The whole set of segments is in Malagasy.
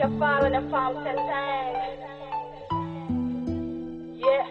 Madinika farany afamitantanga. Yeah.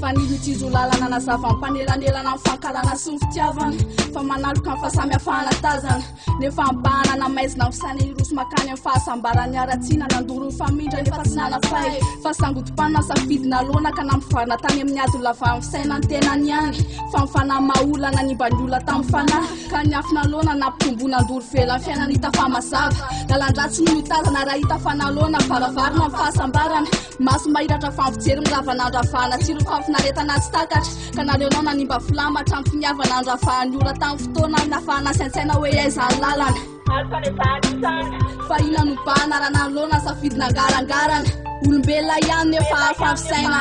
Fanilo tizo lalana na zava-panelanelana amin'ny fankalana sy ny fitiavana fa manaloka amin'ny fahasamihafana tazana nefa ambana na maizina misana irosy makany amin'ny fahasambarany aratsiana nandoro ny famindra nefa tsy nanafay fa sangotom-panina safidina lona ka nampivarina tany amin'ny ady lava amin'ny saina ny tenany ihany fa mifana maolana nimbany olona tamin'ny fanahy ka niafina lona nampitomboana andoro vela ny fiainana hita fa mazava lalandratsy no mitazana raha hita fanalona varavarina amin'ny fahasambarana maso mahiratra fa mijery milavanandravahana tsiro naretana tsy takatra ka nareonao nanimba filamatra amin'ny finiavana andravahany ora tamin'ny fotoana nafahana saintsaina hoe aizany lalana fa ina no ba anarana ny lona safidina garangarana olombelona ihany nefa hafa amin'ny saina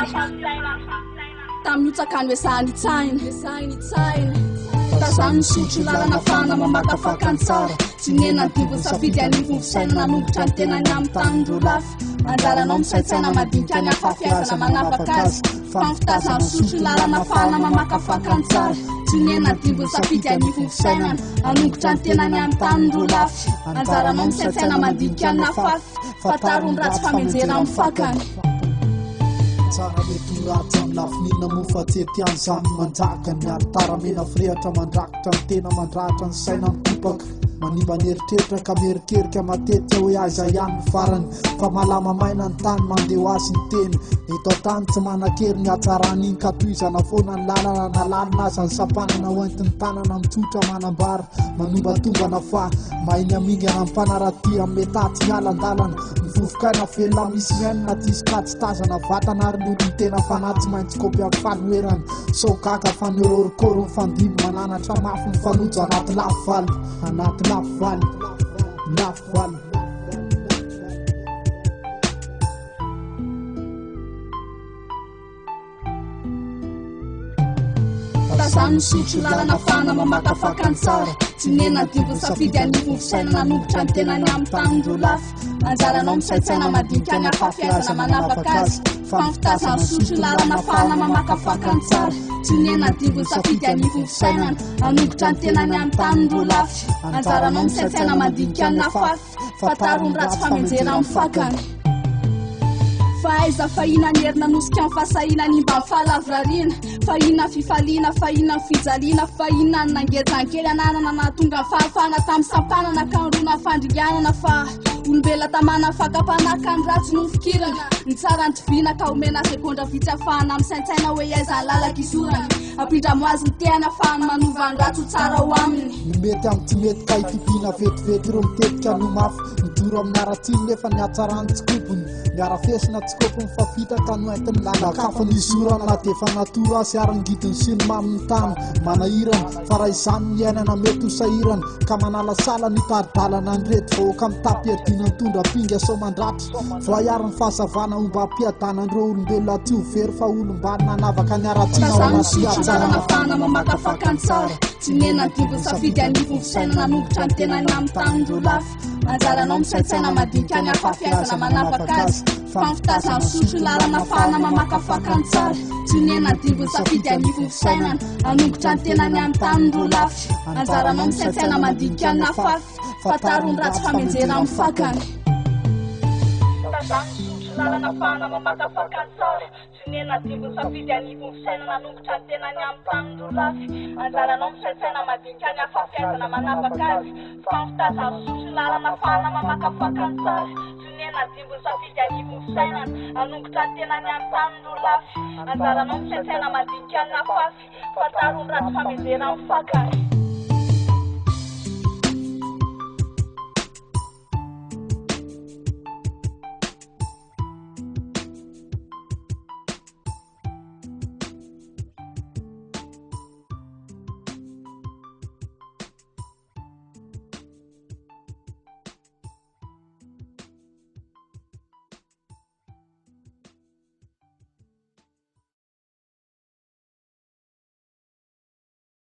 tamin'ny otsakany hoe sahany tazany misotro lalana fana mamakafaka ny tsara tsy nena dibony safidy anivony fisaina nanombotra ny tenany amin'ny tanindro lafy anjaranao misaintsaina madinika ny hafafiazana manavaka azy fa mifitazany misotro lalana fana mamakafaka ny tsara tsy nena dibony safidy anivony fisainana anombotra ny tenany amin'ny tanindro lafy anjaranao misaintsaina madinika ny hafafy fatarony ratsy famenjera amin'ny fakany tsara mety ratsy amin'ny lafinina mofatety any zany manjaka miary taramena firehatra mandrakitra ny tena mandratra ny saina mitopaka manimba ny eritreritra ka merikerika matetika hoe aiza ihany ny farany fa malama maina ny tany mandeha ho azy ny teny eto tany tsy manan-kery ny hatsaran'iny ka toizana foana ny lalana nalalina aza ny sampanana hoentiny tanana mitsotra manambara manombatovana fa mainy amingana ny mpanaraty amin'ny metaty mialan-dalana mivovokaina velona misy miainina tisy katsy tazana vatana ary ny olo ny tena fanatsy maintsy kopy amin'ny fanoerana sokaka fanororokoro ny fandimo mananatra mafy ny fanojo anaty lafivaly tazany misotro lalana fana mamakafaka ny tsara tsy nena dibony safidy anivony fisaina nanombotra ny tenany amin'ny tanindro lafy anjaranao misaintsaina madinika ny hafafiazana manavaka azy fa mifitazany misotro lalana fana mamakafaka ny tsara tsy nena dibony safidy anivony fisainana anombotra ny tenany amin'ny tanindro lafy anjaranao misaintsaina madinika ny hafafy fatarony ratsy famenjera amin'ny fakany fahaiza fahina ny herina nosika amin'ny fahasahina ny mba mifahalavrariana fahina fifaliana fahina fijaliana fahina ny nangezan-kely ananana nahatonga ny fahafahana tamin'ny sampanana ka nyrona fandringanana fa olombela tamana fakapanaka ny ratsy no fikirana ny tsara ny tivina ka omena sekondra vitsy afahana amin'ny saintsaina hoe aizany lalaka izorana ampindra mo azy ny tehana afahany manova ny ratso tsara ho aminy ny mety amin'ny tsy mety ka ifipina vetivety ireo mitetika no mafy midoro amin'ny aratsiny nefa ny hatsarany tsy kopony miarafesina tsy kopony fa fitaka no entiny lalakafa ny izorana na defa natoro azy arangidiny sy ny maminy tany manahirana fa raha izany ny ainana mety ho sahirana ka manalasala ny taridalana ny rety vahoaka mitapy erdina nitondra pinga so mandratra voaiary ny fahazavana omba ampiadanan'ireo olombelona tsy ho very fa olombany nanavaka ny aratsina ao anaty atsarana fana mamakafaka ny tsara tsy nena dibony safidy anivony fisaina nanombotra ny tenany amin'ny tanindro lafy anjaranao misaintsaina madinika ny hafafiazana manavaka azy fa mifitazany misotro lalana fana mamakafaka ny tsara tsy nena dibony safidy anivony fisainana anombotra ny tenany amin'ny tanindro lafy anjaranao misaintsaina madinika ny hafafy fatarony ratsy famenjera amin'ny fakany lalana fana mamakafaka ny tsara tsy nena dibony safidy anivony fisaina nanombotra ny tenany amin'ny tanindro lafy anjaranao misaintsaina madinika ny hafafiazana manavaka azy fa mifitazany misotro lalana fana mamakafaka ny tsara tsy nena dibony safidy anivony fisainana anombotra ny tenany amin'ny tanindro lafy anjaranao misaintsaina madinika ny hafafy fatarony ratsy famenjera amin'ny fakany